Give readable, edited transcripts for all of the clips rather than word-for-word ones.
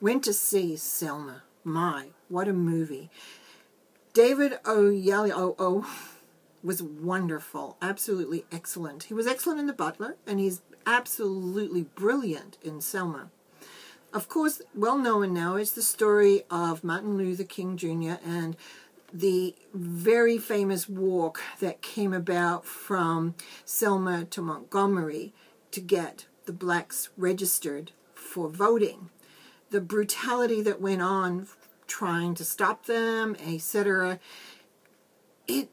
went to see Selma. My, what a movie. David Oyelowo was wonderful, absolutely excellent. He was excellent in The Butler, and he's absolutely brilliant in Selma. Of course, well known now is the story of Martin Luther King Jr. and the very famous walk that came about from Selma to Montgomery to get the blacks registered for voting. The brutality that went on trying to stop them, etc. It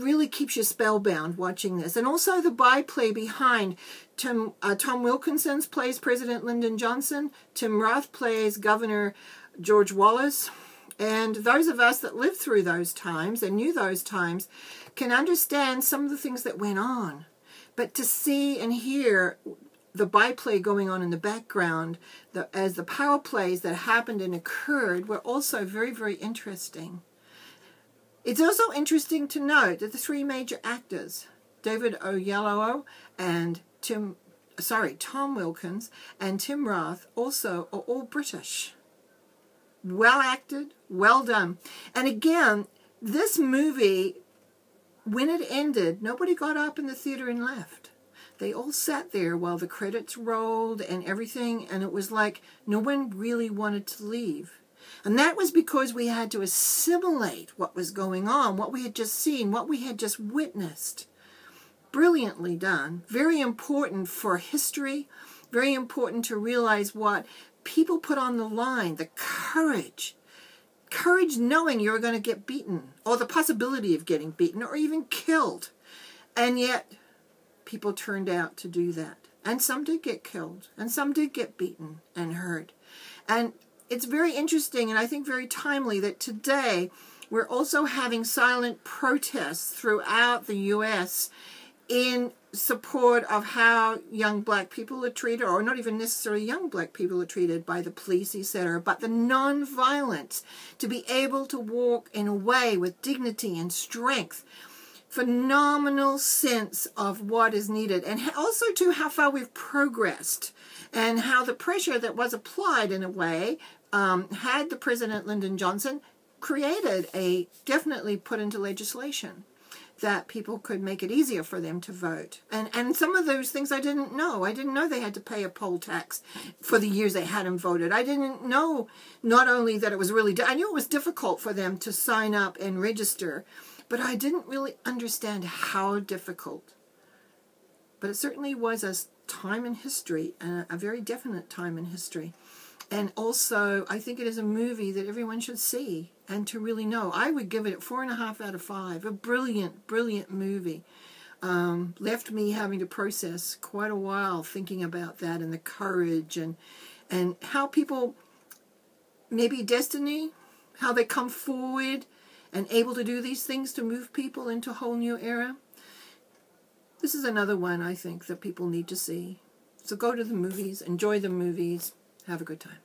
really keeps you spellbound watching this. And also the byplay behind. Tom Wilkinson plays President Lyndon Johnson. Tim Roth plays Governor George Wallace. And those of us that lived through those times and knew those times can understand some of the things that went on. But to see and hear the byplay going on in the background, as the power plays that happened and occurred, were also very, very interesting. It's also interesting to note that the three major actors, David Oyelowo and Tom Wilkins and Tim Roth, also are all British. Well acted, well done. And again, this movie, when it ended, nobody got up in the theater and left. They all sat there while the credits rolled and everything, and it was like no one really wanted to leave. And that was because we had to assimilate what was going on, what we had just seen, what we had just witnessed. Brilliantly done. Very important for history. Very important to realize what people put on the line. The courage. Courage knowing you're going to get beaten, or the possibility of getting beaten, or even killed. And yet, people turned out to do that. And some did get killed. And some did get beaten and hurt. And it's very interesting and I think very timely that today we're also having silent protests throughout the U.S. in support of how young black people are treated, or not even necessarily young black people are treated by the police, etc., but the non-violence, to be able to walk in a way with dignity and strength. Phenomenal sense of what is needed, and also to how far we've progressed, and how the pressure that was applied in a way had the President Lyndon Johnson definitely put into legislation that people could make it easier for them to vote. And some of those things I didn't know. I didn't know they had to pay a poll tax for the years they hadn't voted. I didn't know not only that it was I knew it was difficult for them to sign up and register, but I didn't really understand how difficult. But it certainly was a time in history, and a very definite time in history. And also, I think it is a movie that everyone should see and to really know. I would give it 4.5 out of 5. A brilliant, brilliant movie. Left me having to process quite a while thinking about that, and the courage and how people, maybe destiny, how they come forward and able to do these things to move people into a whole new era. This is another one I think that people need to see. So go to the movies, enjoy the movies, have a good time.